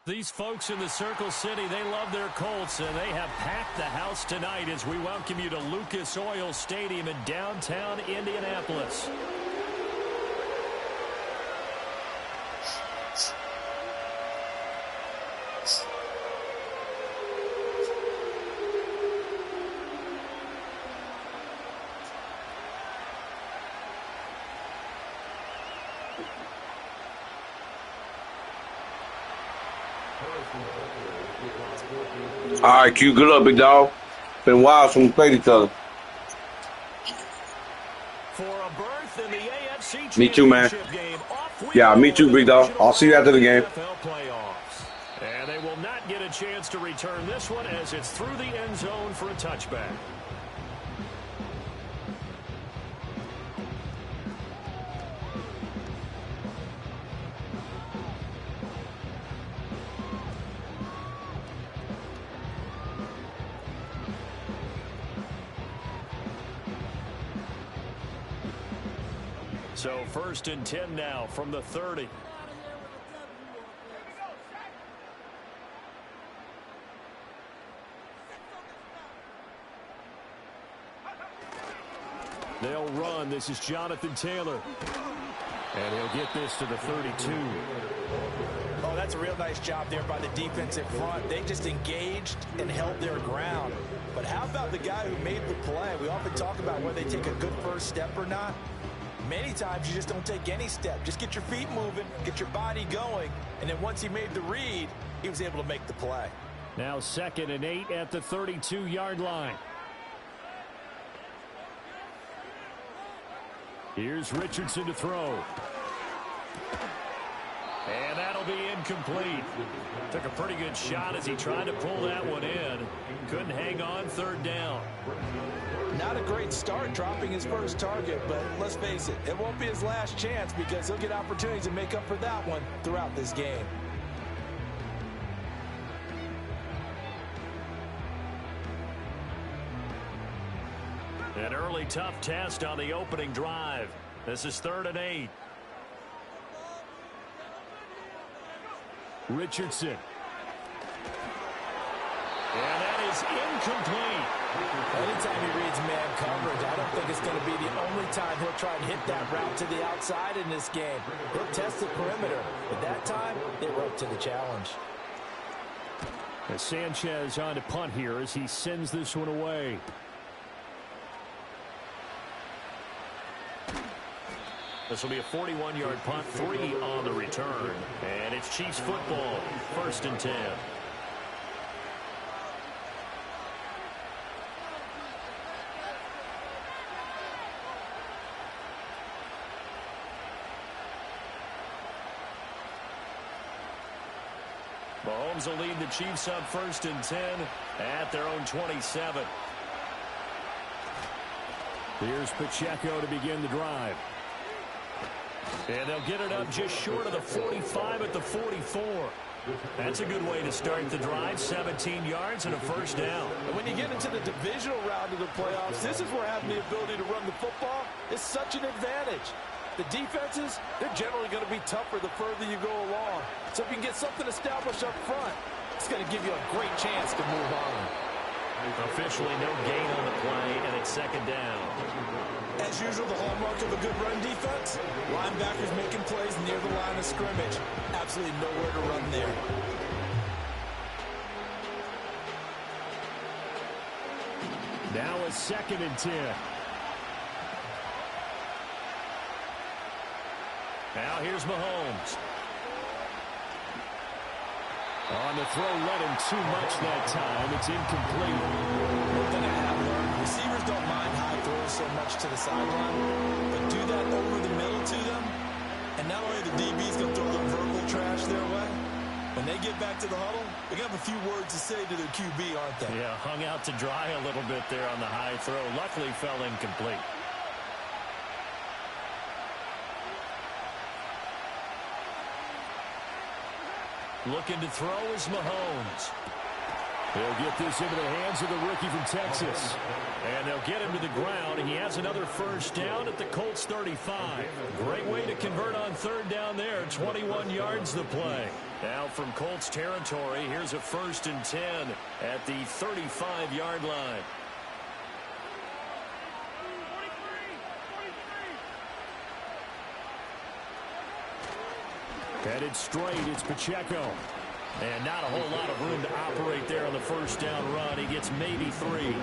These folks in the Circle City, they love their Colts, and they have packed the house tonight as we welcome you to Lucas Oil Stadium in downtown Indianapolis. All right, Q. Good luck, big dog. Been a while since we played each other. For a berth in the AFC Me too, man. game, Yeah, me too, big dog. I'll see you after the game. And they will not get a chance to return this one as it's through the end zone for a touchback. So 1st and 10 now from the 30. They'll run. This is Jonathan Taylor. And he'll get this to the 32. Oh, that's a real nice job there by the defensive front. They just engaged and held their ground. But how about the guy who made the play? We often talk about whether they take a good first step or not. Many times you just don't take any step. Just get your feet moving, get your body going, and then once he made the read, he was able to make the play. Now 2nd and 8 at the 32-yard line. Here's Richardson to throw. And that'll be incomplete. Took a pretty good shot as he tried to pull that one in. Couldn't hang on 3rd down. Not a great start dropping his first target, but let's face it, it won't be his last chance because he'll get opportunities to make up for that one throughout this game. An early tough test on the opening drive. This is 3rd and 8. Richardson. And that is incomplete. Anytime he reads man coverage, I don't think it's going to be the only time he'll try and hit that route to the outside in this game. He'll test the perimeter. But that time, they wrote to the challenge. And Sanchez on to punt here as he sends this one away. This will be a 41-yard punt, 3 on the return. And it's Chiefs football, 1st and 10. Mahomes will lead the Chiefs up 1st and 10 at their own 27. Here's Pacheco to begin the drive. And they'll get it up just short of the 45 at the 44. That's a good way to start the drive. 17 yards and a 1st down. And when you get into the divisional round of the playoffs, this is where having the ability to run the football is such an advantage. The defenses, they're generally going to be tougher the further you go along. So if you can get something established up front, it's going to give you a great chance to move on. Officially no gain on the play, and it's 2nd down. As usual, the hallmark of a good run defense, linebackers making plays near the line of scrimmage. Absolutely nowhere to run there. Now a 2nd and 10. Now here's Mahomes. On the throw, let him too much that time. It's incomplete. One thing I have learned, receivers don't mind high throws so much to the sideline, but do that over the middle to them, and not only the DB's going to throw their verbal trash their way, when they get back to the huddle, they're going to have a few words to say to their QB, aren't they? Yeah, hung out to dry a little bit there on the high throw. Luckily fell incomplete. Looking to throw is Mahomes. He'll get this into the hands of the rookie from Texas. And they'll get him to the ground. He has another first down at the Colts 35. Great way to convert on third down there. 21 yards the play. Now from Colts territory, here's a 1st and 10 at the 35-yard line. Headed straight, it's Pacheco. And not a whole lot of room to operate there on the first down run. He gets maybe 3.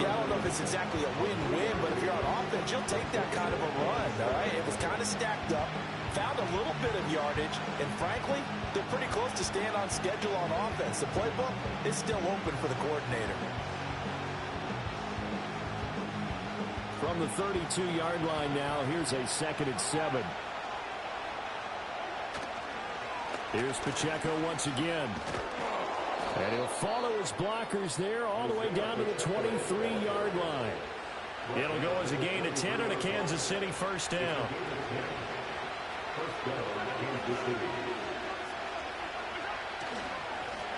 Yeah, I don't know if it's exactly a win-win, but if you're on offense, you'll take that kind of a run, all right? It was kind of stacked up, found a little bit of yardage, and frankly, they're pretty close to staying on schedule on offense. The playbook is still open for the coordinator. From the 32-yard line now, here's a 2nd and 7. Here's Pacheco once again. And he'll follow his blockers there all the way down to the 23-yard line. It'll go as a gain of 10 and a Kansas City first down.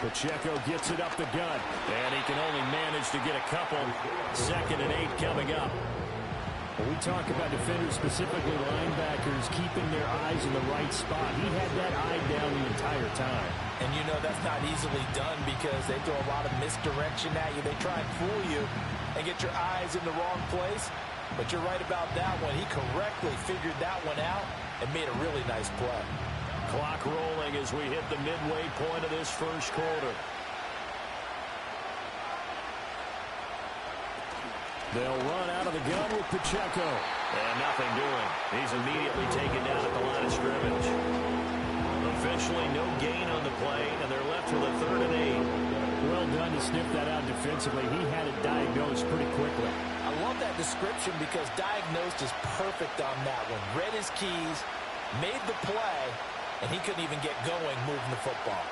Pacheco gets it up the gut. And he can only manage to get a couple. 2nd and 8 coming up. When we talk about defenders, specifically linebackers, keeping their eyes in the right spot, he had that eye down the entire time. And you know that's not easily done because they throw a lot of misdirection at you. They try and fool you and get your eyes in the wrong place. But you're right about that one. He correctly figured that one out and made a really nice play. Clock rolling as we hit the midway point of this first quarter. They'll run out of the gun with Pacheco. And nothing doing. He's immediately taken down at the line of scrimmage. Eventually, no gain on the play, and they're left with a 3rd and 8. Well done to sniff that out defensively. He had it diagnosed pretty quickly. I love that description because diagnosed is perfect on that one. Read his keys, made the play, and he couldn't even get going moving the football.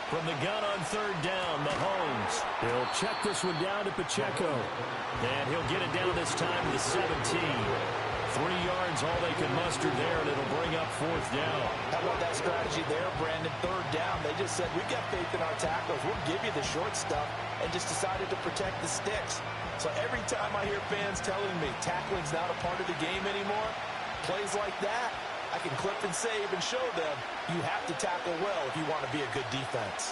From the gun on 3rd down, Mahomes. He'll check this one down to Pacheco. And he'll get it down this time to the 17. 3 yards, all they can muster there, and it'll bring up 4th down. How about that strategy there, Brandon? 3rd down, they just said, we've got faith in our tackles. We'll give you the short stuff, and just decided to protect the sticks. So every time I hear fans telling me tackling's not a part of the game anymore, plays like that, I can clip and save and show them you have to tackle well if you want to be a good defense.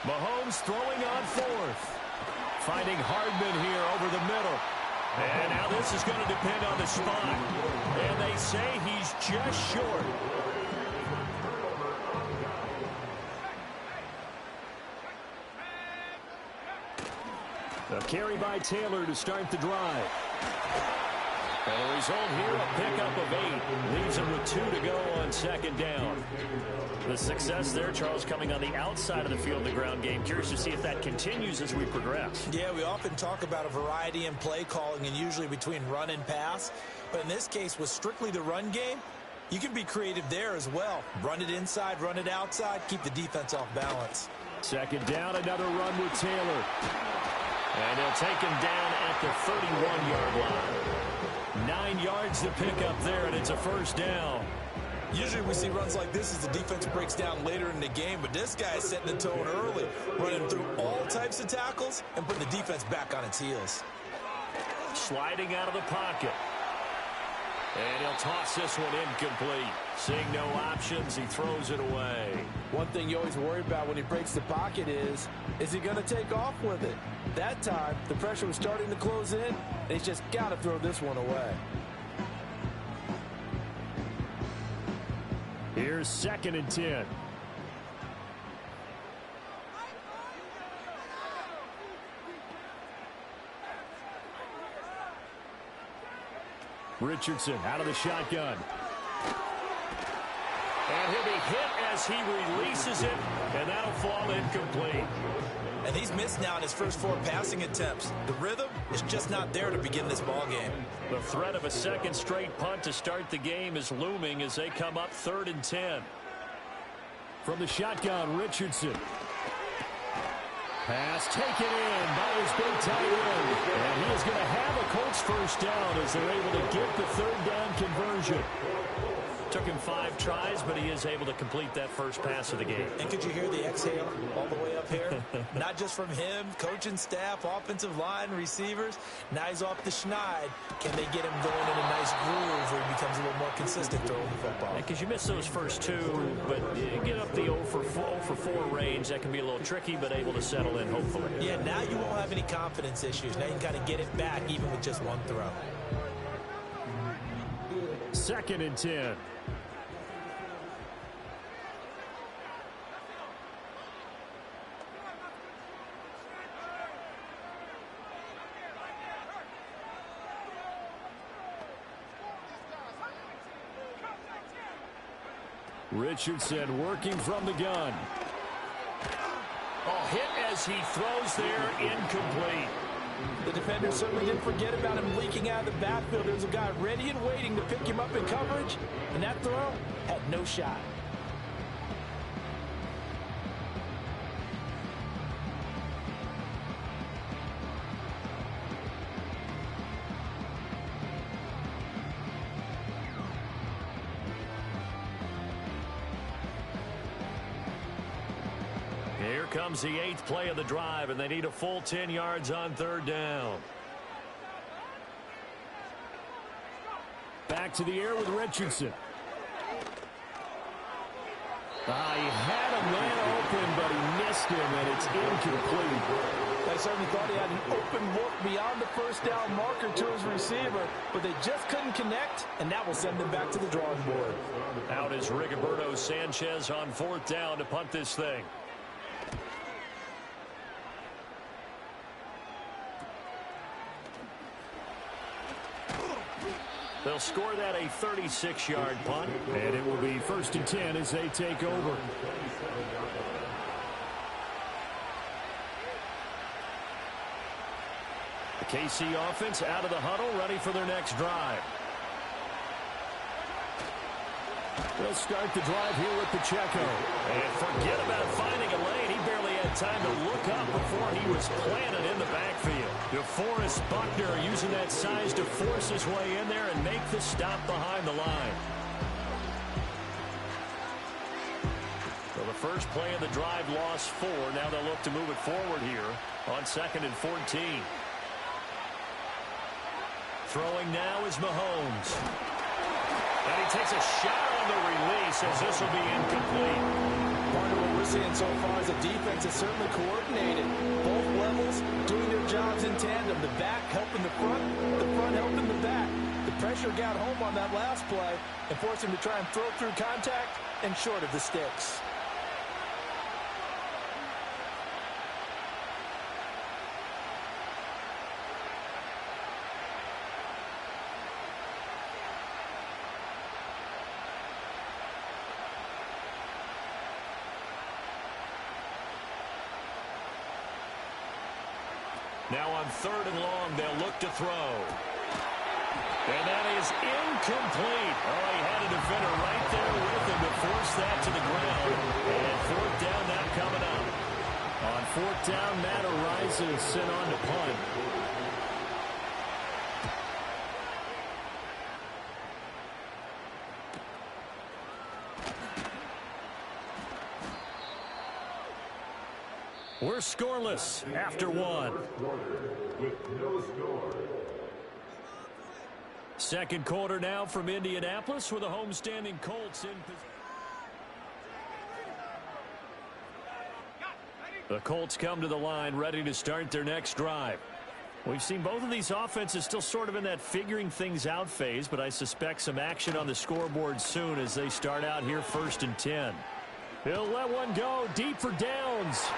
Mahomes throwing on 4th. Finding Hardman here over the middle. And now this is going to depend on the spot. And they say he's just short. A carry by Taylor to start the drive. And the result here, a pickup of 8. Leaves him with 2 to go on 2nd down. The success there, Charles, coming on the outside of the field, the ground game. Curious to see if that continues as we progress. Yeah, we often talk about a variety in play calling and usually between run and pass. But in this case, with strictly the run game, you can be creative there as well. Run it inside, run it outside, keep the defense off balance. 2nd down, another run with Taylor. And they'll take him down at the 31-yard line. 9 yards to pick up there, and it's a 1st down. Usually we see runs like this as the defense breaks down later in the game, but this guy is setting the tone early, running through all types of tackles and putting the defense back on its heels. Sliding out of the pocket. And he'll toss this one incomplete. Seeing no options, he throws it away. One thing you always worry about when he breaks the pocket is he going to take off with it? That time, the pressure was starting to close in, and he's just got to throw this one away. Here's 2nd and 10. Richardson out of the shotgun. And he'll be hit as he releases it, and that'll fall incomplete. And he's missed now in his first 4 passing attempts. The rhythm is just not there to begin this ball game. The threat of a 2nd straight punt to start the game is looming as they come up 3rd and 10. From the shotgun, Richardson. Pass taken in by his big tight end. And he is going to have a Colts first down as they're able to get the third down conversion. Took him 5 tries, but he is able to complete that first pass of the game. And could you hear the exhale all the way up here? Not just from him, coaching staff, offensive line, receivers. Now he's off the schneid. Can they get him going in a nice groove where he becomes a little more consistent throwing the football? Because you miss those first 2, but you get up the 0 for 4 range. That can be a little tricky, but able to settle in, hopefully. Yeah, now you won't have any confidence issues. Now you can kind of get it back even with just one throw. 2nd and 10. Richardson working from the gun. Oh, hit as he throws there, incomplete. The defender certainly didn't forget about him leaking out of the backfield. There's a guy ready and waiting to pick him up in coverage, and that throw had no shot. Here comes the 8th play of the drive, and they need a full 10 yards on 3rd down. Back to the air with Richardson. He had a man open, but he missed him, and it's incomplete. They certainly thought he had an open look beyond the first down marker to his receiver, but they just couldn't connect, and that will send them back to the drawing board. Out is Rigoberto Sanchez on 4th down to punt this thing. They'll score that a 36-yard punt, and it will be 1st and 10 as they take over. The KC offense out of the huddle, ready for their next drive. They'll start the drive here with Pacheco. And forget about finding a lane. He barely had time to look up before he was planted in the backfield. DeForest Buckner using that size to force his way in there and make the stop behind the line. So the first play of the drive lost 4. Now they'll look to move it forward here on 2nd and 14. Throwing now is Mahomes. And he takes a shot on the release as this will be incomplete. Part of what we're seeing so far is the defense is certainly coordinated. Both levels doing their jobs in tandem. The back helping the front helping the back. The pressure got home on that last play and forced him to try and throw through contact and short of the sticks. Now on 3rd and long, they'll look to throw. And that is incomplete. Oh, he had a defender right there with him to force that to the ground. And 4th down now coming up. On 4th down, Matt Ariza is sent on to punt. We're scoreless after 1. Second quarter now from Indianapolis with the homestanding Colts in position. The Colts come to the line ready to start their next drive. We've seen both of these offenses still sort of in that figuring things out phase, but I suspect some action on the scoreboard soon as they start out here 1st and 10. He'll let one go deep for downs.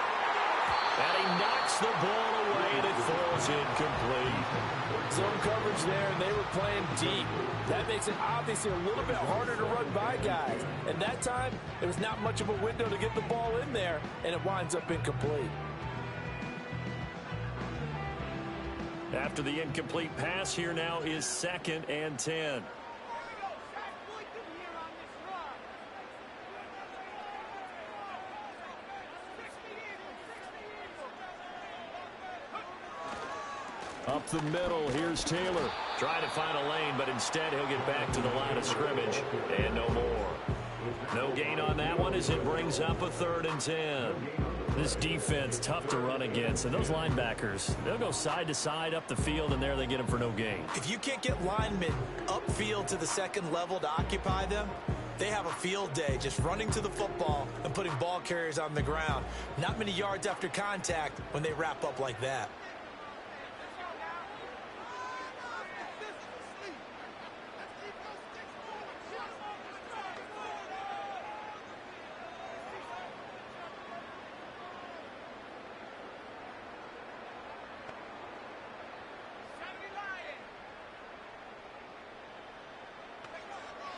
And he knocks the ball away, and it falls incomplete. Zone coverage there, and they were playing deep. That makes it obviously a little bit harder to run by guys. And that time, there was not much of a window to get the ball in there, and it winds up incomplete. After the incomplete pass, here now is 2nd and 10. Up the middle, here's Taylor. Trying to find a lane, but instead he'll get back to the line of scrimmage. And no more. No gain on that one as it brings up a 3rd and 10. This defense, tough to run against. And those linebackers, they'll go side to side up the field, and there they get them for no gain. If you can't get linemen upfield to the second level to occupy them, they have a field day just running to the football and putting ball carriers on the ground. Not many yards after contact when they wrap up like that.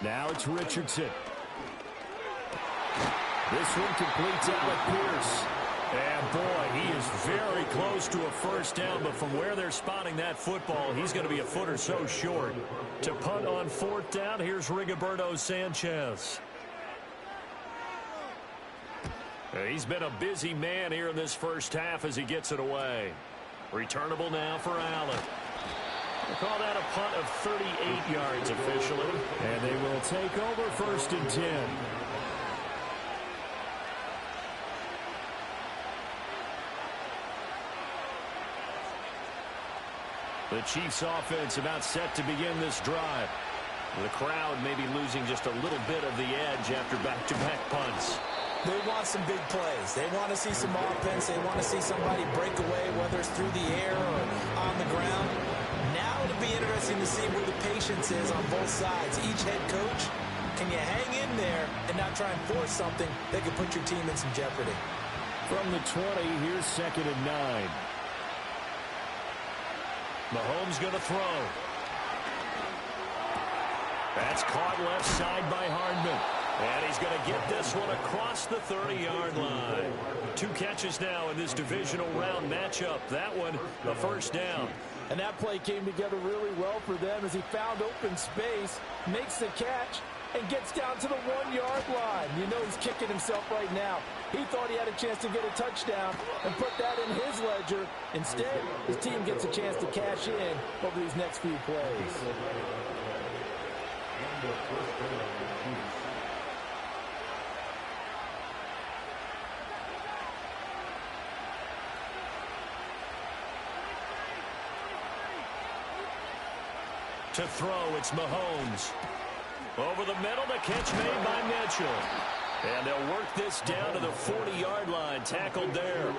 Now it's Richardson. This one completes Alec Pierce. And boy, he is very close to a first down, but from where they're spotting that football, he's going to be a foot or so short. To punt on 4th down, here's Rigoberto Sanchez. He's been a busy man here in this first half as he gets it away. Returnable now for Allen. We'll call that a punt of 38 yards officially. And they will take over 1st and 10. The Chiefs offense about set to begin this drive. The crowd may be losing just a little bit of the edge after back-to-back punts. They want some big plays. They want to see some offense. They want to see somebody break away, whether it's through the air or on the ground. Now it'll be interesting to see where the patience is on both sides. Each head coach, can you hang in there and not try and force something that could put your team in some jeopardy? From the 20, here's 2nd and 9. Mahomes going to throw. That's caught left side by Hardman. And he's going to get this one across the 30-yard line. 2 catches now in this divisional round matchup. That one, a first down. And that play came together really well for them as he found open space, makes the catch, and gets down to the 1-yard line. You know he's kicking himself right now. He thought he had a chance to get a touchdown and put that in his ledger. Instead, his team gets a chance to cash in over these next few plays. To throw, it's Mahomes. Over the middle, the catch made by Mitchell. And they'll work this down to the 40-yard line. Tackled there.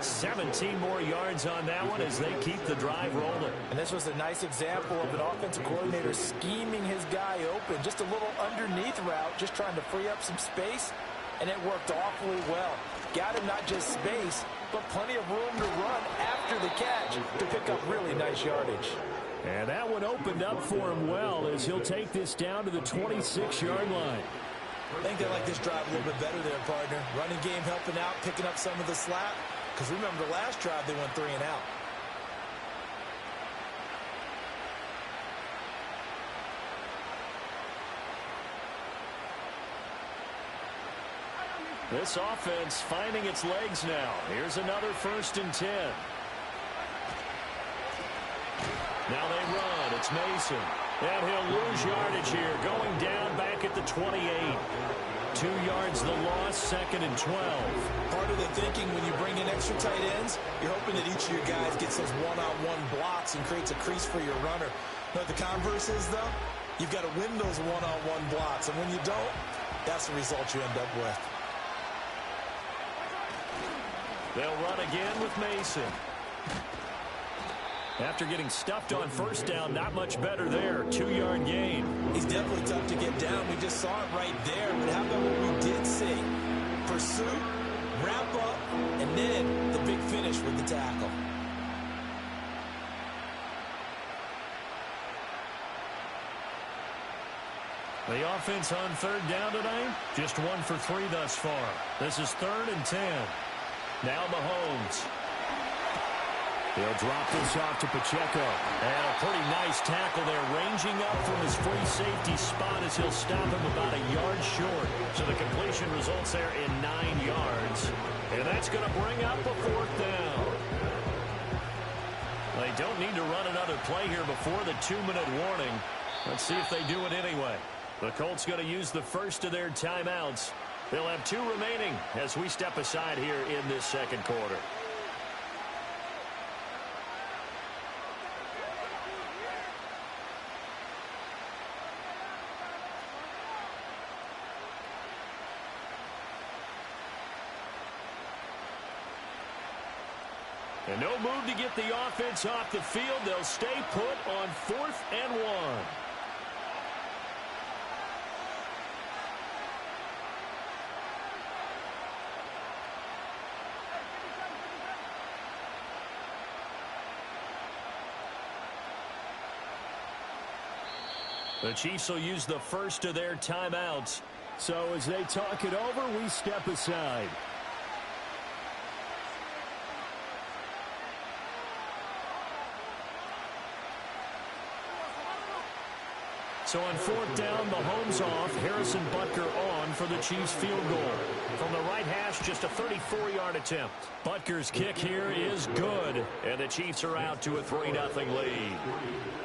17 more yards on that one as they keep the drive rolling. And this was a nice example of an offensive coordinator scheming his guy open. Just a little underneath route, just trying to free up some space. And it worked awfully well. Got him not just space, but plenty of room to run after the catch to pick up really nice yardage. And that one opened up for him well as he'll take this down to the 26-yard line. I think they like this drive a little bit better there, partner. Running game helping out, picking up some of the slack. Because remember, the last drive they went 3 and out. This offense finding its legs now. Here's another 1st and 10. Now they run. It's Mason. And he'll lose yardage here. Going down back at the 28. 2 yards the loss, 2nd and 12. Part of the thinking when you bring in extra tight ends, you're hoping that each of your guys gets those one-on-one blocks and creates a crease for your runner. But the converse is, though, you've got to win those one-on-one blocks. And when you don't, that's the result you end up with. They'll run again with Mason. After getting stuffed on 1st down, not much better there. 2-yard gain. He's definitely tough to get down. We just saw it right there. But how about what we did see? Pursuit, wrap up, and then the big finish with the tackle. The offense on 3rd down tonight, just 1 for 3 thus far. This is 3rd and 10. Now Mahomes. He'll drop this off to Pacheco. And a pretty nice tackle there, ranging up from his free safety spot as he'll stop him about a yard short. So the completion results there in 9 yards. And that's going to bring up a 4th down. They they don't need to run another play here before the 2-minute warning. Let's see if they do it anyway. The Colts going to use the first of their timeouts. They'll have 2 remaining as we step aside here in this second quarter. And no move to get the offense off the field. They'll stay put on 4th and 1. The Chiefs will use the first of their timeouts. So as they talk it over, we step aside. So on 4th down, the home's off. Harrison Butker on for the Chiefs field goal. From the right hash, just a 34-yard attempt. Butker's kick here is good. And the Chiefs are out to a 3-0 lead.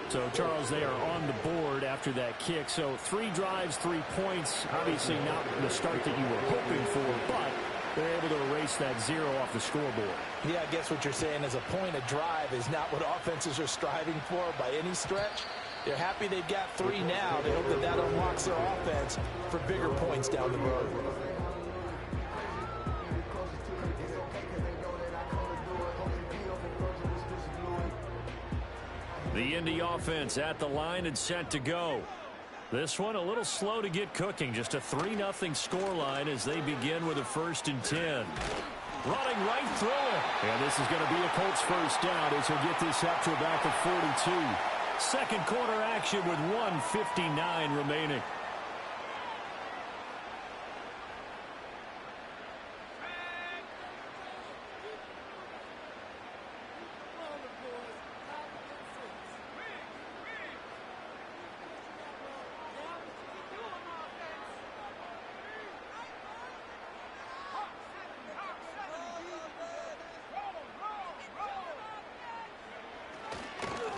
So, Charles, they are on the board after that kick. So 3 drives, 3 points. Obviously not the start that you were hoping for, but they're able to erase that 0 off the scoreboard. Yeah, I guess what you're saying is a point of drive is not what offenses are striving for by any stretch. They're happy they've got 3 now. They hope that that unlocks their offense for bigger points down the road. The Indy offense at the line and set to go. This one a little slow to get cooking. Just a 3-0 scoreline as they begin with a 1st and 10. Running right through it. And this is going to be a Colts first down as he'll get this up to about the 42. Second quarter action with 1:59 remaining.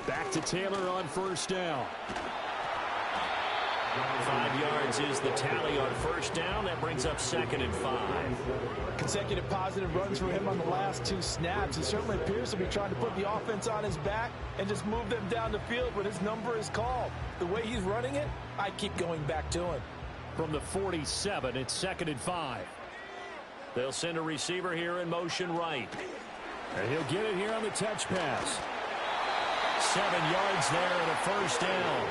Back to Taylor on 1st down. 5 yards is the tally on 1st down. That brings up 2nd and 5. Consecutive positive runs for him on the last 2 snaps. He certainly appears to be trying to put the offense on his back and just move them down the field when his number is called. The way he's running it, I keep going back to him. From the 47, it's 2nd and 5. They'll send a receiver here in motion right. And he'll get it here on the touch pass. 7 yards there and a 1st down.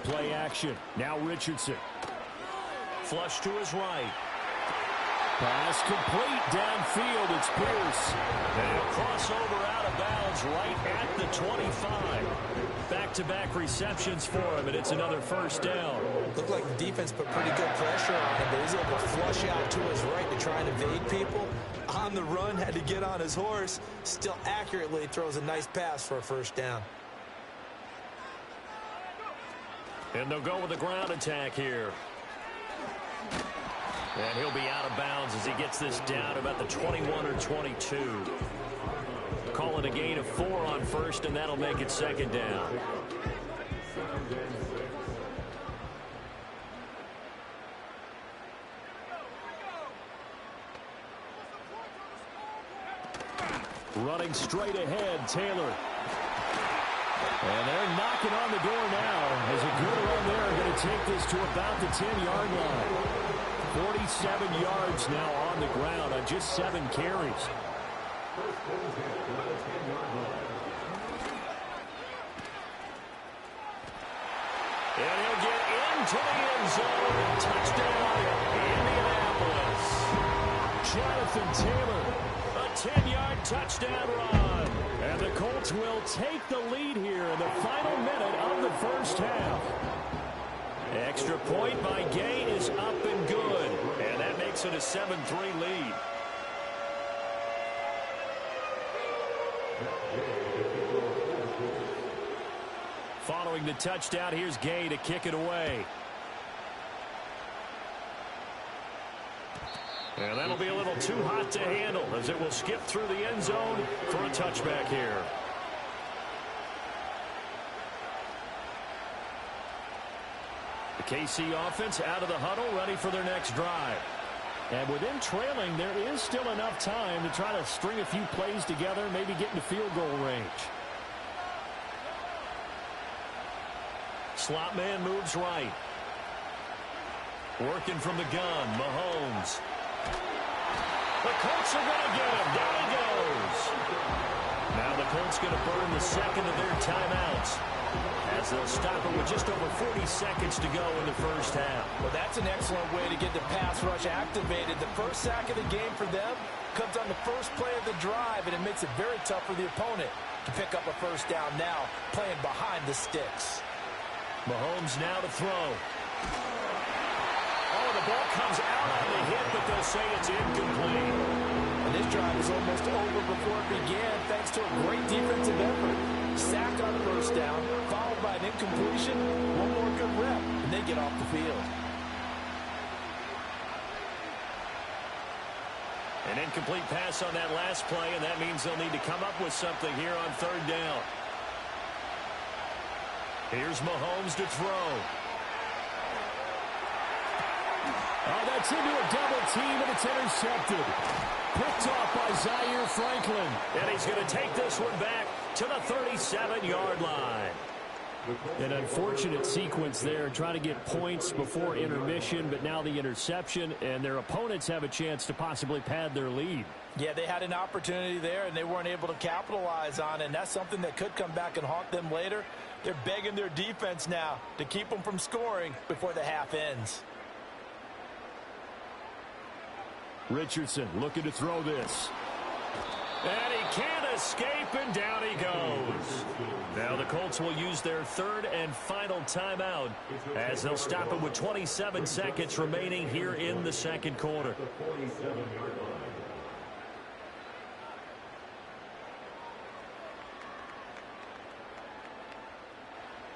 Play action. Now Richardson. Flush to his right. Pass complete downfield. It's Pierce. And a crossover out of bounds right at the 25. Back-to-back receptions for him, and it's another 1st down. Looked like the defense put pretty good pressure on him, but he's able to flush out to his right to try and evade people. On the run, had to get on his horse. Still accurately throws a nice pass for a 1st down. And they'll go with the ground attack here. And he'll be out of bounds as he gets this down about the 21 or 22. Call it a gain of 4 on 1st, and that'll make it 2nd down. Running straight ahead, Taylor. And they're knocking on the door now as a good run there. Going to take this to about the 10-yard line. 47 yards now on the ground on just 7 carries. And he'll get into the end zone. Touchdown, Indianapolis. Jonathan Taylor. A 10-yard touchdown run. And the Colts will take the lead here in the final minute of the 1st half. Extra point by Gay is up and good. And that makes it a 7-3 lead. Following the touchdown, here's Gay to kick it away. And that'll be a little too hot to handle as it will skip through the end zone for a touchback here. The KC offense out of the huddle, ready for their next drive. And with them trailing, there is still enough time to try to string a few plays together, maybe get into field goal range. Slot man moves right. Working from the gun, Mahomes. The Colts are going to get him. Down he goes. Now the Colts going to burn the second of their timeouts as they'll stop it with just over 40 seconds to go in the first half. Well, that's an excellent way to get the pass rush activated. The first sack of the game for them comes on the first play of the drive, and it makes it very tough for the opponent to pick up a first down now, playing behind the sticks. Mahomes now to throw. Oh, the ball comes out on the hit, but they'll say it's incomplete. And this drive is almost over before it began, thanks to a great defensive effort. Sack on first down, followed by an incompletion, one more good rep, and they get off the field. An incomplete pass on that last play, and that means they'll need to come up with something here on third down. Here's Mahomes to throw. Oh, that's into a double team, and it's intercepted. Picked off by Zaire Franklin. And he's going to take this one back to the 37-yard line. An unfortunate sequence there, trying to get points before intermission, but now the interception, and their opponents have a chance to possibly pad their lead. Yeah, they had an opportunity there, and they weren't able to capitalize on it, and that's something that could come back and haunt them later. They're begging their defense now to keep them from scoring before the half ends. Richardson looking to throw this. And he can't escape, and down he goes. Now the Colts will use their third and final timeout as they'll stop it with 27 seconds remaining here in the second quarter.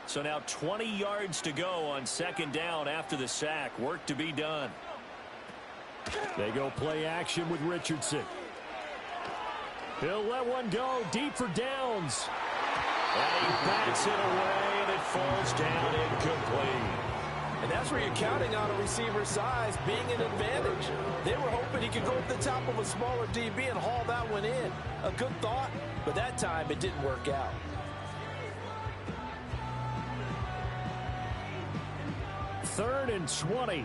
So now 20 yards to go on second down after the sack. Work to be done. They go play action with Richardson. He'll let one go deep for downs. And he backs it away, and it falls down incomplete. And that's where you're counting on a receiver's size being an advantage. They were hoping he could go up the top of a smaller DB and haul that one in. A good thought, but that time it didn't work out. Third and 20.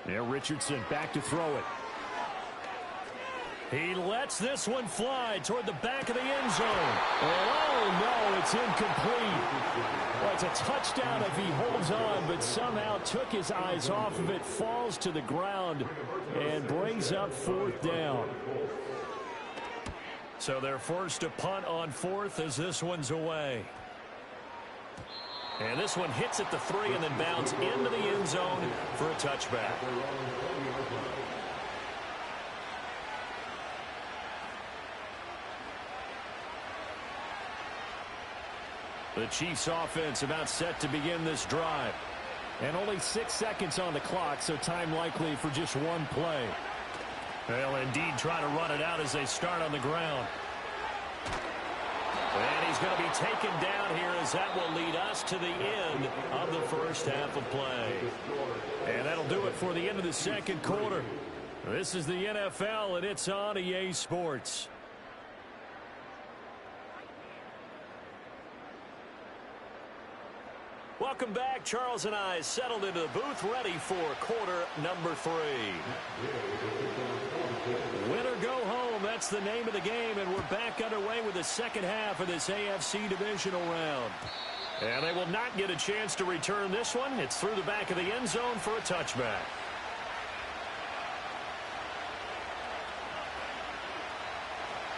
There, Richardson back to throw it. He lets this one fly toward the back of the end zone. Oh, no, it's incomplete. Well, it's a touchdown if he holds on, but somehow took his eyes off of it, falls to the ground, and brings up fourth down. So they're forced to punt on fourth as this one's away. And this one hits at the 3 and then bounds into the end zone for a touchback. The Chiefs offense about set to begin this drive. And only 6 seconds on the clock, so time likely for just one play. They'll indeed try to run it out as they start on the ground. And he's going to be taken down here as that will lead us to the end of the first half of play. And that'll do it for the end of the second quarter. This is the NFL, and it's on EA Sports. Welcome back. Charles and I settled into the booth ready for quarter number 3. Win or go home, that's the name of the game, and we're back underway with the second half of this AFC divisional round. And they will not get a chance to return this one. It's through the back of the end zone for a touchback.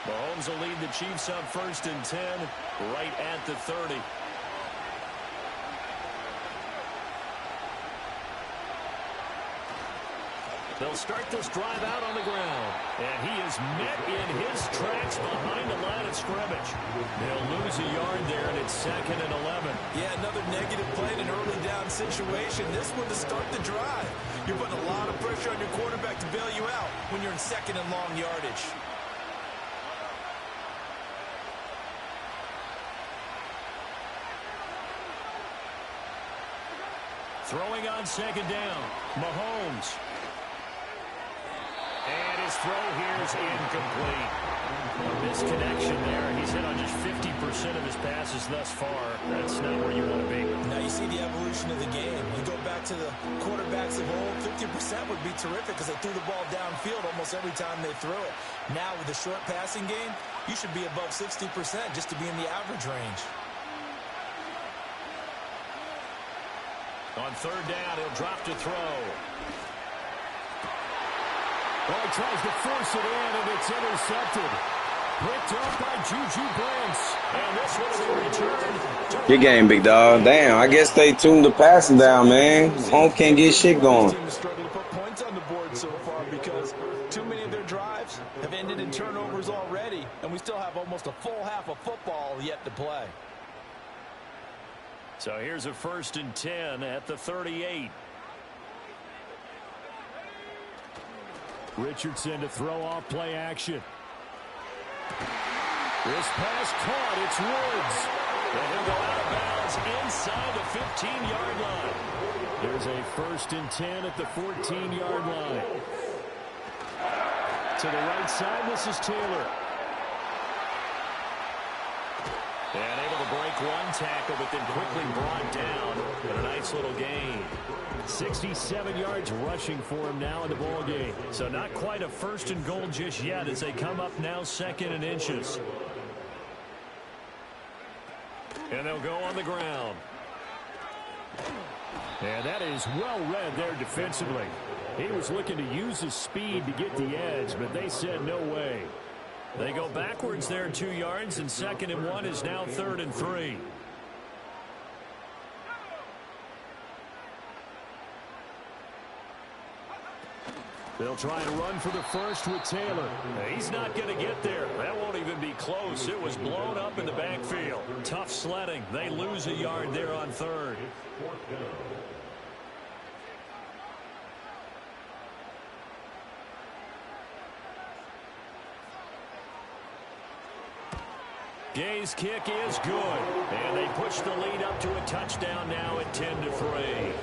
Mahomes will lead the Chiefs up 1st and 10 right at the 30. They'll start this drive out on the ground. And he is met in his tracks behind the line of scrimmage. They'll lose a yard there, and it's 2nd and 11. Yeah, another negative play in an early down situation. This one to start the drive. You're putting a lot of pressure on your quarterback to bail you out when you're in 2nd and long yardage. Throwing on 2nd down, Mahomes. And his throw here is incomplete. A misconnection there. He's hit on just 50% of his passes thus far. That's not where you want to be. Now you see the evolution of the game. You go back to the quarterbacks of old, 50% would be terrific because they threw the ball downfield almost every time they threw it. Now with the short passing game, you should be above 60% just to be in the average range. On 3rd down, he'll drop to throw. Well, he tries to force it in, and it's intercepted. Picked up by Juju Brents. And this one will return. Good game, big dog. Damn, I guess they tuned the passing down, man. Home can't get shit going. This team is struggling to put points on the board so far because too many of their drives have ended in turnovers already, and we still have almost a full half of football yet to play. So here's a 1st and 10 at the 38. Richardson to throw off play action. This pass caught. It's Woods. And he'll go out of bounds inside the 15-yard line. There's a 1st and 10 at the 14-yard line. To the right side, this is Taylor. And able to break one tackle, but then quickly brought down in a nice little gain. 67 yards rushing for him now in the ball game. So not quite a 1st and goal just yet as they come up now 2nd and inches. And they'll go on the ground. And that is well read there defensively. He was looking to use his speed to get the edge, but they said no way. They go backwards there 2 yards, and 2nd and 1 is now 3rd and 3. They'll try and run for the first with Taylor. He's not going to get there. That won't even be close. It was blown up in the backfield. Tough sledding. They lose a yard there on 3rd. Gay's kick is good. And they push the lead up to a touchdown now at 10-3.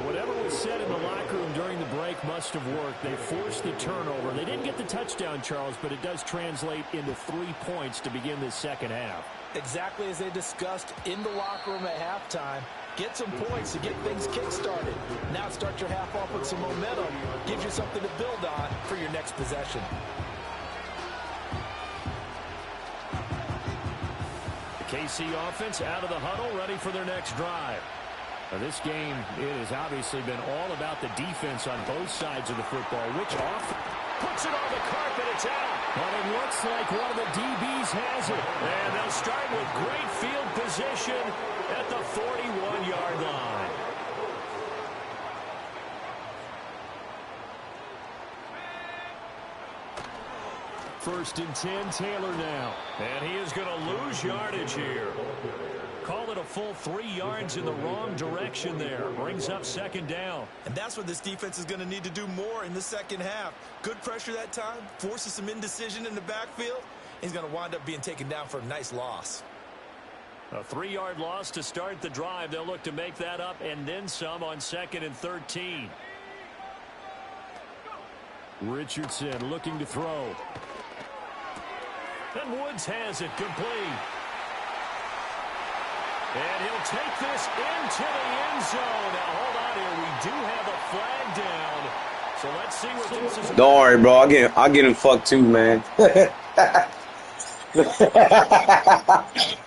Whatever was said in the locker room during the break must have worked. They forced the turnover. They didn't get the touchdown, Charles, but it does translate into 3 points to begin this 2nd half. Exactly as they discussed in the locker room at halftime. Get some points to get things kick-started. Now start your half off with some momentum. Gives you something to build on for your next possession. The KC offense out of the huddle, ready for their next drive. Now this game, it has obviously been all about the defense on both sides of the football. Which off puts it on the carpet, it's out. But it looks like one of the DBs has it. And they'll start with great field position at the 41-yard line. First and 10, Taylor now. And he is going to lose yardage here. Call it a full 3 yards in the wrong direction there. Brings up 2nd down. And that's what this defense is going to need to do more in the 2nd half. Good pressure that time. Forces some indecision in the backfield. He's going to wind up being taken down for a nice loss. A 3-yard loss to start the drive. They'll look to make that up and then some on 2nd and 13. Richardson looking to throw. And Woods has it complete. And he'll take this into the end zone. Now, hold on here. We do have a flag down. So let's see what this is. Don't worry, bro. I'll get him fucked too, man. Like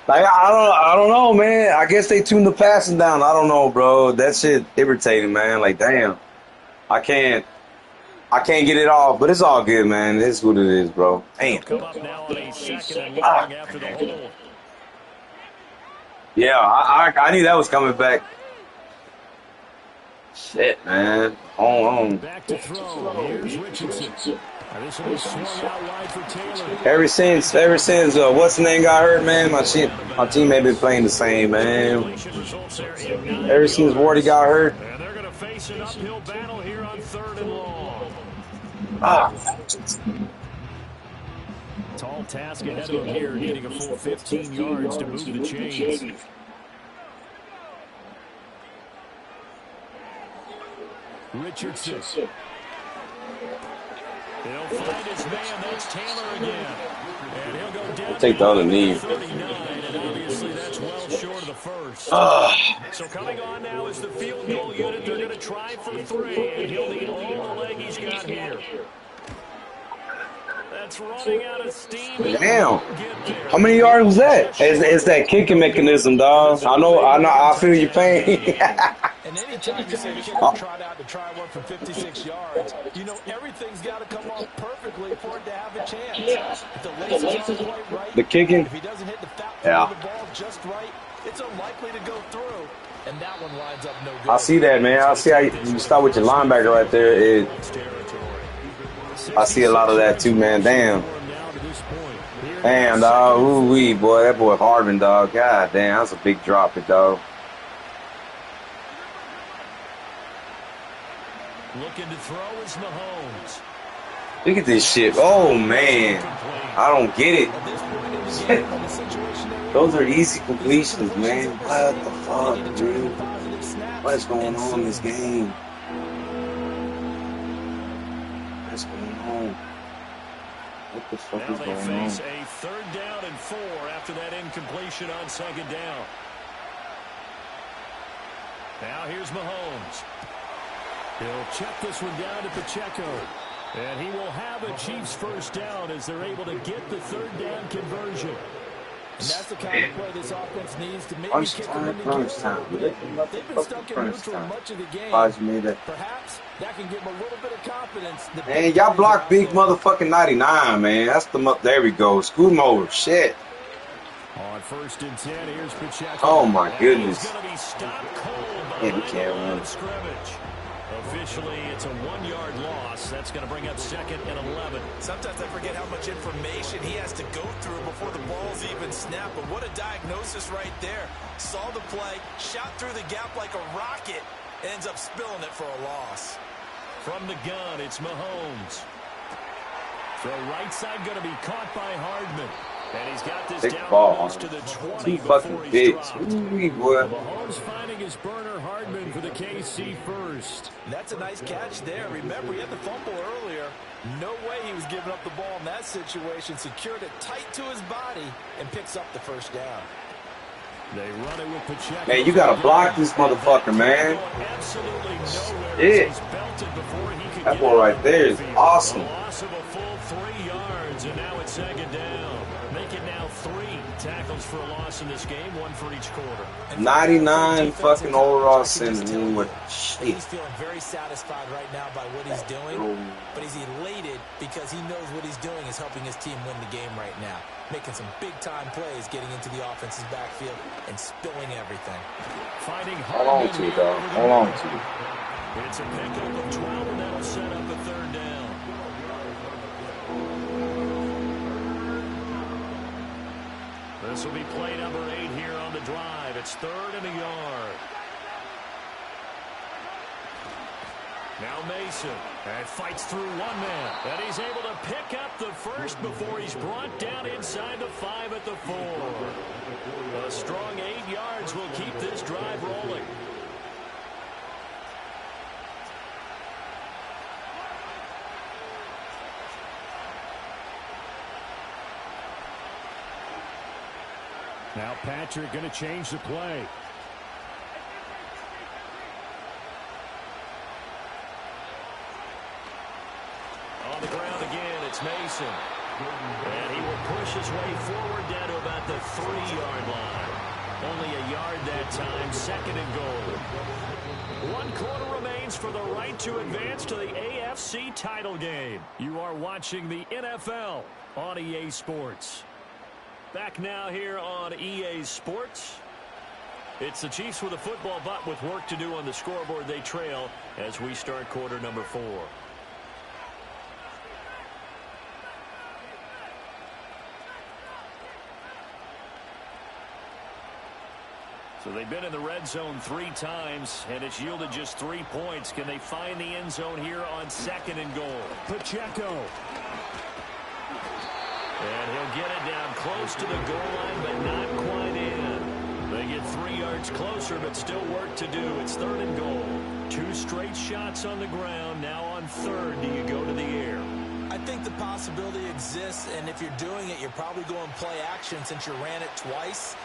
I don't know, man. I guess they tuned the passing down. I don't know, bro. That shit irritating, man. Like, damn. I can't get it off, but it's all good, man. It's what it is, bro. Damn. Come up now on a 2nd and long after the hold. Yeah, I knew that was coming back. Shit, man. On. Back to throw. Here's Richardson. This will be swung out wide for Taylor. Ever since, what's the name got hurt, man? My teammate been playing the same, man. Ever since Wardy got hurt. And they're going to face an uphill battle here on 3rd and long. Tall task ahead of him here, needing a full 15 yards to move the chains. Richardson. He'll find his man. That's Taylor again. And he'll go down. Take the other knee. 39, and obviously that's well short of the first. So coming on now is the field goal unit. They're going to try for 3, and he'll need all the leg he's got here. That's running out of steam. Damn. How many yards was that? It's that kicking mechanism, dog. I feel your pain. And anytime you say kicker trot out to try one for 56 yards, you know everything's got to come off perfectly for it to have a chance. If the laces aren't quite right, the kicking. if he doesn't hit the foul the ball just right, it's unlikely to go through. And that one lines up no good. I see that, man. I see how you start with your linebacker right there. I see a lot of that too, man. Damn, dog. Ooh-wee, boy. That boy Hardman, dog. God damn, that's a big drop, dog. Looking to throw is Mahomes. Look at this shit. Oh, man. I don't get it. Those are easy completions, man. What the fuck, dude? What's going on in this game? What's going on? What the fuck is going on? Now they face a 3rd down and 4 after that incompletion on 2nd down. Now here's Mahomes. He'll check this one down to Pacheco. And he will have a Chiefs 1st down as they're able to get the 3rd down conversion. And that's the kind of play this offense needs to maybe kick them into gear. They've been stuck in neutral much of the game. Perhaps that can give them a little bit of confidence. Man, y'all block big motherfucking 99, man. That's there we go. Scoot him over. Shit. On 1st and 10, here's Pacheco. Oh, my goodness. He's going to be stopped cold by we can't run. Scrimmage. Officially, it's a 1-yard loss. That's going to bring up 2nd and 11. Sometimes I forget how much information he has to go through before the ball's even snapped. But what a diagnosis right there. Saw the play, shot through the gap like a rocket, and ends up spilling it for a loss. From the gun, it's Mahomes. Throw right side going to be caught by Hardman. And he's got this down almost to the 20 before he's dropped. Mahomes finding his burner Hardman for the KC first. That's a nice catch there. Remember, he had the fumble earlier. No way he was giving up the ball in that situation. Secured it tight to his body and picks up the 1st down. They run it with Pacheco. Man, you got to block this motherfucker, man. Absolutely nowhere. Yeah. He's belted before he could that boy right there is awesome. A loss of a full 3 yards, and now it's 2nd down. Make it now 3 tackles for a loss in this game, 1 for each quarter. 99 fucking overall season with shit. He's feeling very satisfied right now by what he's doing, but he's elated because he knows what he's doing is helping his team win the game right now. Making some big-time plays, getting into the offense's backfield, and spilling everything. Finding Hold on to it, dog. Hold on to it. It's a pickup of 12, and that'll set up a 3rd down. This will be play number 8 here on the drive. It's 3rd and a yard. Now Mason. And fights through one man. And he's able to pick up the first before he's brought down inside the 5 at the 4. A strong 8 yards will keep this drive rolling. Now Patrick going to change the play. On the ground again, it's Mason. And he will push his way forward down to about the 3-yard line. Only a yard that time, 2nd and goal. 1 quarter remains for the right to advance to the AFC title game. You are watching the NFL on EA Sports. Back now here on EA Sports. It's the Chiefs with a football, but with work to do on the scoreboard. They trail as we start quarter number 4. So they've been in the red zone 3 times, and it's yielded just 3 points. Can they find the end zone here on 2nd and goal? Pacheco. And he'll get it down close to the goal line, but not quite in. They get 3 yards closer, but still work to do. It's 3rd and goal. 2 straight shots on the ground. Now on 3rd, do you go to the air? I think the possibility exists, and if you're doing it, you're probably going play action since you ran it twice.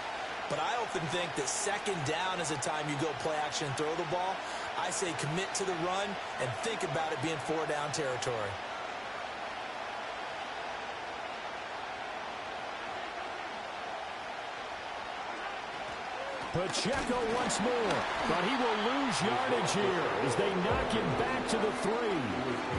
But I often think that 2nd down is a time you go play action and throw the ball. I say commit to the run and think about it being 4-down territory. Pacheco once more, but he will lose yardage here as they knock him back to the 3.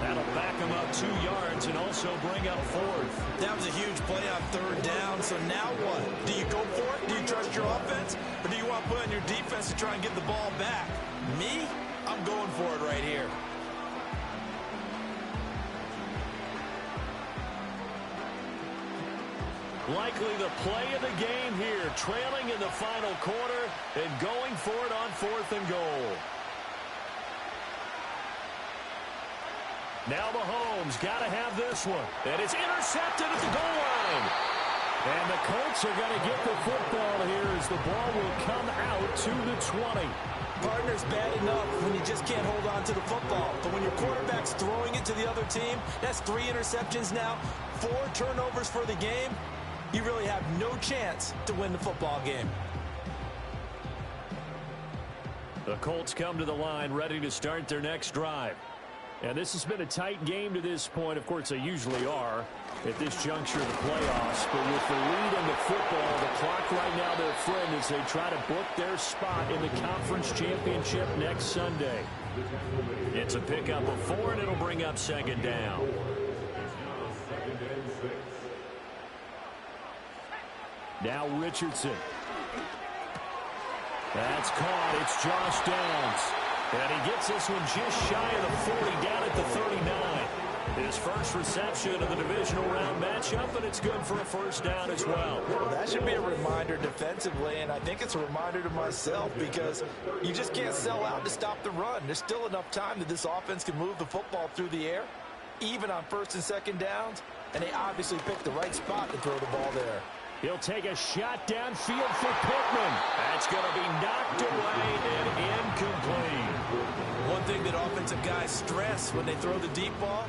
That'll back him up 2 yards and also bring up 4th. That was a huge play on 3rd down, so now what? Do you go for it? Do you trust your offense? Or do you want to put on your defense to try and get the ball back? Me? I'm going for it right here. Likely the play of the game here, trailing in the final quarter and going for it on 4th and goal. Now Mahomes got to have this one. And it's intercepted at the goal line. And the Colts are going to get the football here as the ball will come out to the 20. Partner's bad enough when you just can't hold on to the football. But when your quarterback's throwing it to the other team, that's 3 interceptions now, 4 turnovers for the game. You really have no chance to win the football game. The Colts come to the line ready to start their next drive. And this has been a tight game to this point. Of course, they usually are at this juncture of the playoffs. But with the lead in the football, the clock right now their friend as they try to book their spot in the conference championship next Sunday. It's a pickup of 4, and it'll bring up 2nd down. Now Richardson. That's caught. It's Josh Downs. And he gets this one just shy of the 40, down at the 39. His first reception of the divisional round matchup, and it's good for a 1st down as well. Well, that should be a reminder defensively, and I think it's a reminder to myself because you just can't sell out to stop the run. There's still enough time that this offense can move the football through the air, even on 1st and 2nd downs, and they obviously picked the right spot to throw the ball there. He'll take a shot downfield for Pittman. That's going to be knocked away and incomplete. One thing that offensive guys stress when they throw the deep ball,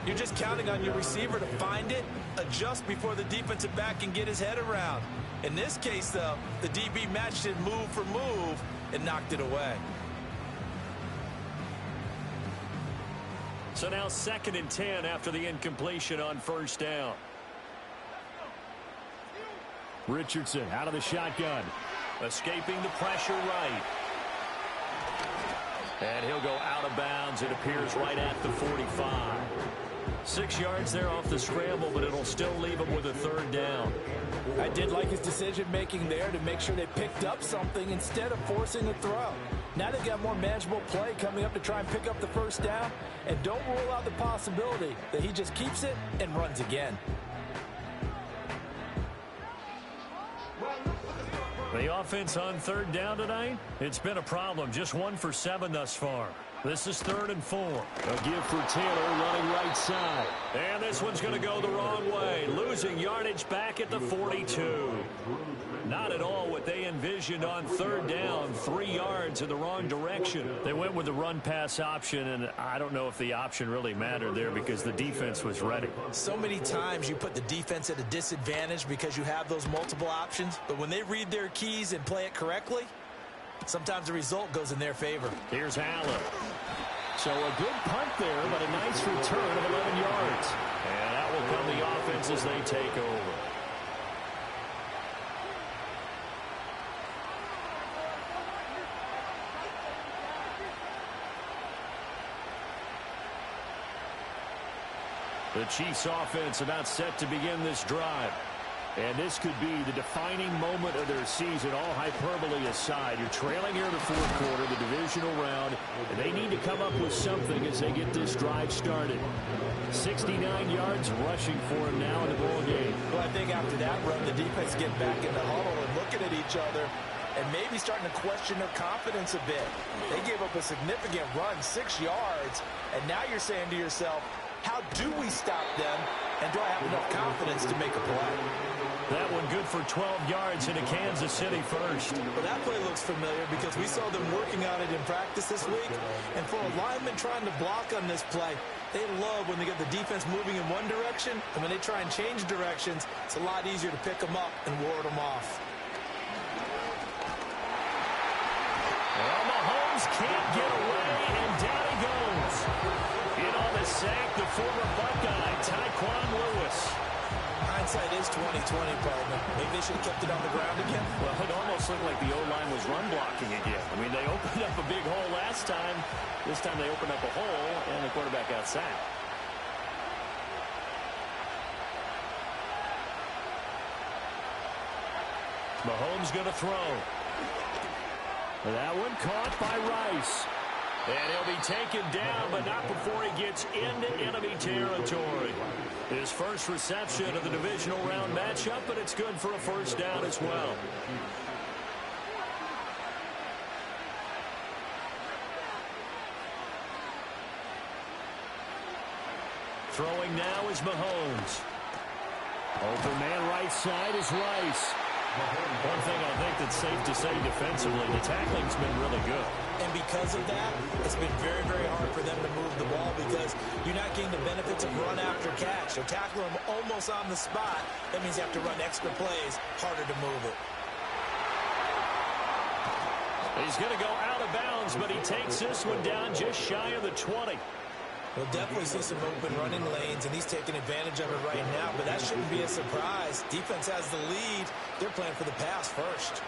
you're just counting on your receiver to find it, adjust before the defensive back can get his head around. In this case, though, the DB matched it move for move and knocked it away. So now 2nd and 10 after the incompletion on 1st down. Richardson out of the shotgun. Escaping the pressure right. And he'll go out of bounds. It appears right at the 45. 6 yards there off the scramble, but it'll still leave him with a 3rd down. I did like his decision-making there to make sure they picked up something instead of forcing a throw. Now they've got more manageable play coming up to try and pick up the 1st down. And don't rule out the possibility that he just keeps it and runs again. The offense on 3rd down tonight, it's been a problem. Just 1 for 7 thus far. This is 3rd and 4. A give for Taylor running right side. And this one's going to go the wrong way. Losing yardage back at the 42. Not at all what they envisioned on 3rd down. 3 yards in the wrong direction. They went with the run-pass option, and I don't know if the option really mattered there because the defense was ready. So many times you put the defense at a disadvantage because you have those multiple options. But when they read their keys and play it correctly, sometimes the result goes in their favor. Here's Allen. So a good punt there, but a nice return of 11 yards. And that will come the offense as they take over. The Chiefs offense about set to begin this drive. And this could be the defining moment of their season, all hyperbole aside. You're trailing here in the fourth quarter, the divisional round, and they need to come up with something as they get this drive started. 69 yards rushing for him now in the ball game. Well, I think after that run, the defense get back in the huddle and looking at each other and maybe starting to question their confidence a bit. They gave up a significant run, 6 yards, and now you're saying to yourself, how do we stop them, and do I have enough confidence to make a play? That one good for 12 yards into Kansas City first. Well, that play looks familiar because we saw them working on it in practice this week. And for a lineman trying to block on this play, they love when they get the defense moving in one direction, and when they try and change directions, it's a lot easier to pick them up and ward them off. Well, Mahomes can't get away, and down he goes. In on the sack, the former Buckeye, Tyquan Lewis. Hindsight is 20/20, partner. Maybe they should have kept it on the ground again. Well, it almost looked like the O-line was run blocking again. I mean, they opened up a big hole last time. This time they opened up a hole, and the quarterback got sacked. Mahomes going to throw. That one caught by Rice. And he'll be taken down, but not before he gets into enemy territory. His first reception of the divisional round matchup, but it's good for a first down as well. Throwing now is Mahomes. Open man right side is Rice. One thing I think that's safe to say defensively, the tackling's been really good. And because of that, it's been very, very hard for them to move the ball because you're not getting the benefits of run after catch. So tackle them almost on the spot. That means you have to run extra plays, harder to move it. He's going to go out of bounds, but he takes this one down just shy of the 20. We'll definitely see some open running lanes, and he's taking advantage of it right now, but that shouldn't be a surprise. Defense has the lead. They're playing for the pass first.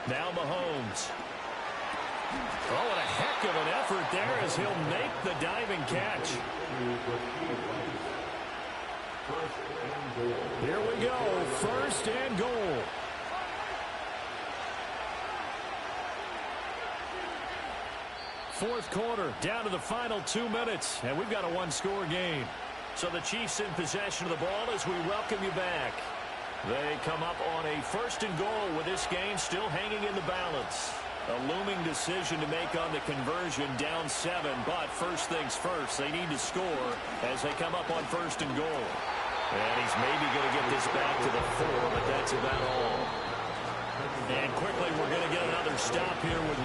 Now Mahomes. Oh, and a heck of an effort there as he'll make the diving catch. Here we go, first and goal. Fourth quarter, down to the final 2 minutes, and we've got a one-score game. So the Chiefs in possession of the ball as we welcome you back. They come up on a first and goal with this game still hanging in the balance. A looming decision to make on the conversion, down 7, but first things first, they need to score as they come up on first and goal. And he's maybe going to get this back to the 4, but that's about all. And quickly, we're going to get another stop here with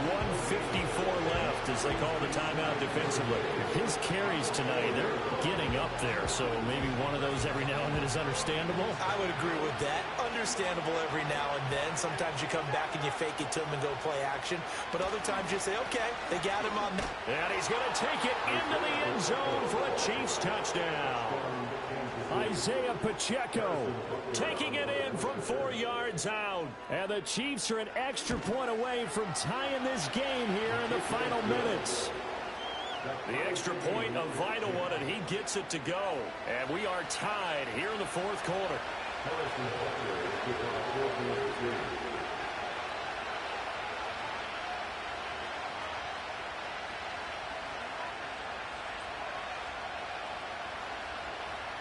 1:54 left as they call the timeout defensively. His carries tonight, they're getting up there, so maybe one of those every now and then is understandable. I would agree with that. Understandable every now and then. Sometimes you come back and you fake it to him and go play action. But other times you say, okay, they got him on that. And he's going to take it into the end zone for a Chiefs touchdown. Isaiah Pacheco taking it in from 4 yards out. And the Chiefs are an extra point away from tying this game here in the final minutes. The extra point, a vital one, and he gets it to go. And we are tied here in the fourth quarter.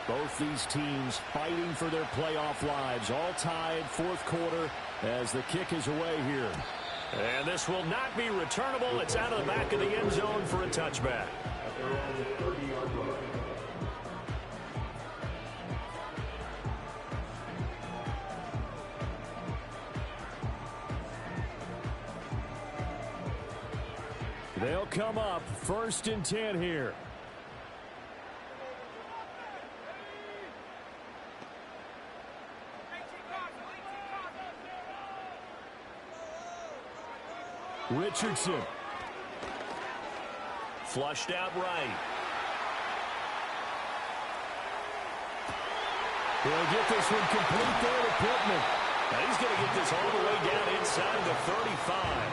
Both these teams fighting for their playoff lives, all tied fourth quarter as the kick is away here. And this will not be returnable. It's out of the back of the end zone for a touchback. They'll come up first and 10 here. Richardson. Flushed out right. He'll get this one complete there to Pittman. And he's going to get this all the way down inside the 35.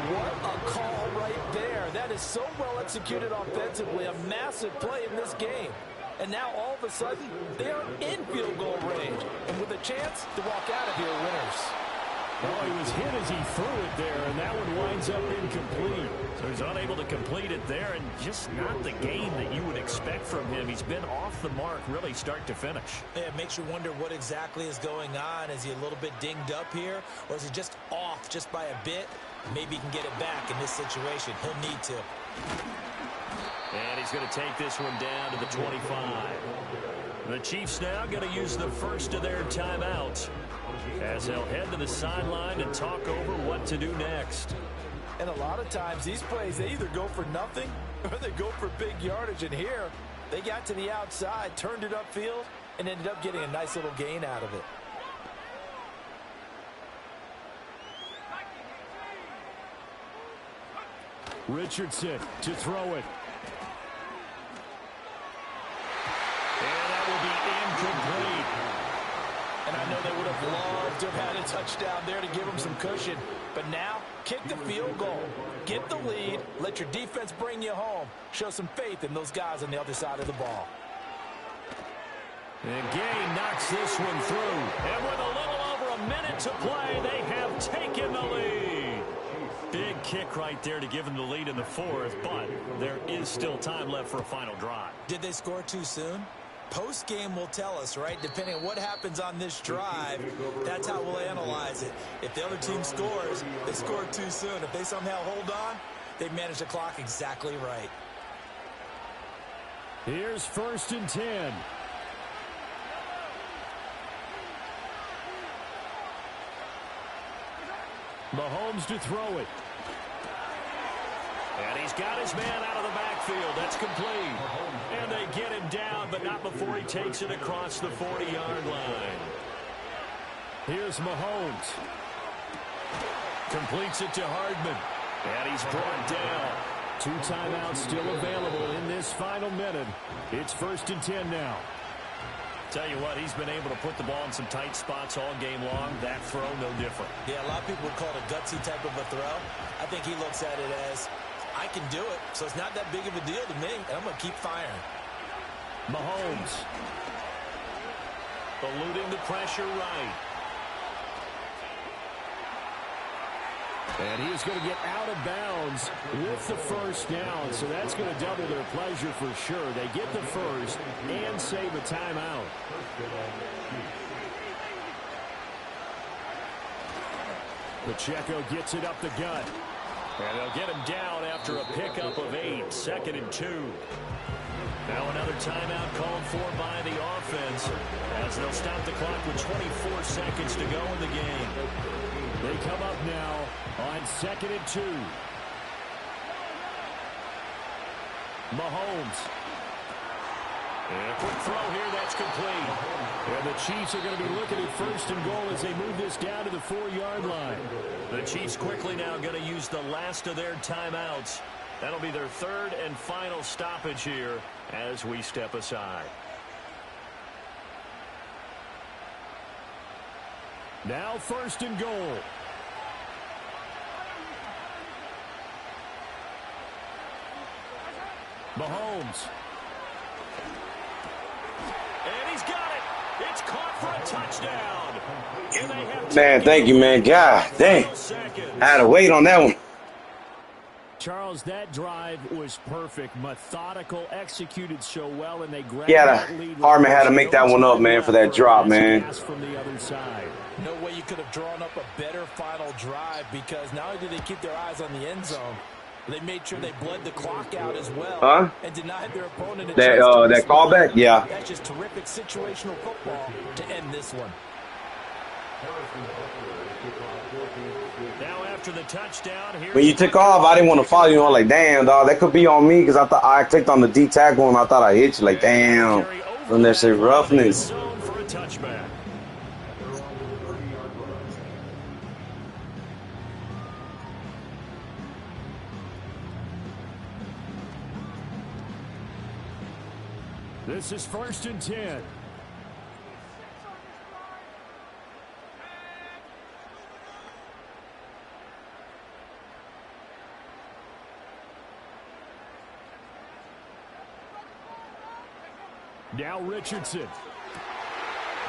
What a call right there. That is so well executed offensively. A massive play in this game. And now all of a sudden, they are in field goal range. And with a chance to walk out of here winners. Well, he was hit as he threw it there, and that one winds up incomplete. So he's unable to complete it there, and just not the game that you would expect from him. He's been off the mark really start to finish. Yeah, it makes you wonder what exactly is going on. Is he a little bit dinged up here, or is he just off just by a bit? Maybe he can get it back in this situation. He'll need to. And he's going to take this one down to the 25. The Chiefs now going to use the first of their timeouts as they'll head to the sideline and talk over what to do next. And a lot of times these plays, they either go for nothing or they go for big yardage. And here, they got to the outside, turned it upfield, and ended up getting a nice little gain out of it. Richardson to throw it. And that will be incomplete. And I know they would have loved to have had a touchdown there to give them some cushion. But now, kick the field goal. Get the lead. Let your defense bring you home. Show some faith in those guys on the other side of the ball. And Gay knocks this one through. And with a little over a minute to play, they have taken the lead. Big kick right there to give them the lead in the fourth, but there is still time left for a final drive. Did they score too soon? Post-game will tell us, right? Depending on what happens on this drive, that's how we'll analyze it. If the other team scores, they scored too soon. If they somehow hold on, they've managed the clock exactly right. Here's 1st and 10. Mahomes to throw it. And he's got his man out of the backfield. That's complete. And they get him down, but not before he takes it across the 40-yard line. Here's Mahomes. Completes it to Hardman. And he's brought down. 2 timeouts still available in this final minute. It's 1st and 10 now. Tell you what, he's been able to put the ball in some tight spots all game long. That throw, no different. Yeah, a lot of people would call it a gutsy type of a throw. I think he looks at it as, I can do it, so it's not that big of a deal to me, and I'm going to keep firing. Mahomes. Eluding the pressure right. And he's going to get out of bounds with the first down, so that's going to double their pleasure for sure. They get the first and save a timeout. Pacheco gets it up the gut. And they'll get him down after a pickup of 8, 2nd and 2. Now another timeout called for by the offense as they'll stop the clock with 24 seconds to go in the game. They come up now on 2nd and 2. Mahomes. And a quick throw here, that's complete. And the Chiefs are going to be looking at 1st and goal as they move this down to the 4-yard line. The Chiefs quickly now going to use the last of their timeouts. That'll be their 3rd and final stoppage here as we step aside. Now 1st and goal. Mahomes. And he's got it. It's caught for a touchdown. And they have Man, thank you, man. God dang. I had to wait on that one. Charles, that drive was perfect, methodical, executed so well, and they grabbed Yeah, Hardman had to make that one up, man, for that drop, man. From the other side. No way you could have drawn up a better final drive, because not only did they keep their eyes on the end zone, they made sure they bled the clock out as well and denied their opponent a chance to that callback? Yeah. That's just terrific situational football to end this one. Now after the touchdown, When you took off, I didn't want to follow you. I'm like, damn, dog, that could be on me because I thought I clicked on the D tackle and I thought I hit you. Like, damn, from that shit roughness. For a touchback. This is 1st and 10. Now Richardson.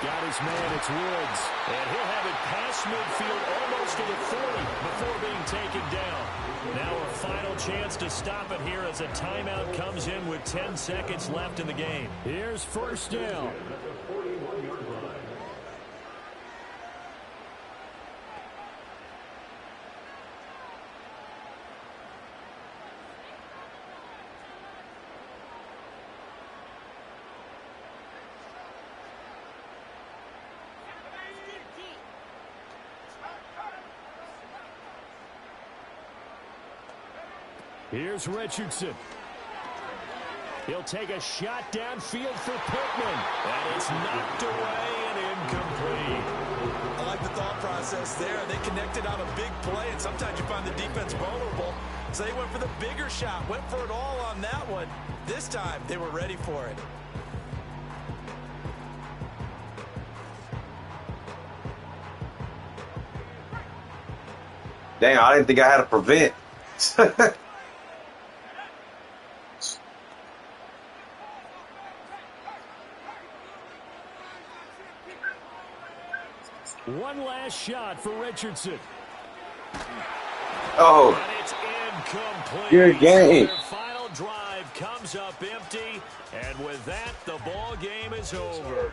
Got his man, it's Woods. And he'll have it past midfield almost to the 40 before being taken down. Now a final chance to stop it here as a timeout comes in with 10 seconds left in the game. Here's first down. Here's Richardson. He'll take a shot downfield for Pittman. And it's knocked away and incomplete. I like the thought process there. They connected on a big play, and sometimes you find the defense vulnerable. So they went for the bigger shot, went for it all on that one. This time, they were ready for it. Damn, I didn't think I had to prevent. One last shot for Richardson. Oh, And it's incomplete. good game. Their final drive comes up empty. And with that, the ball game is over.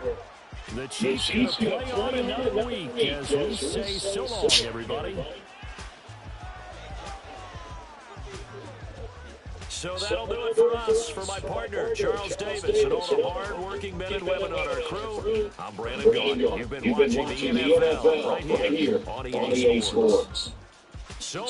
The Chiefs going to play on another week as we say so long, everybody. So that'll do it for us. For my partner, Charles Davis, and all the hard-working men and women on our crew, I'm Brandon Gaughan. You've been watching the NFL right here on EA Sports. So long.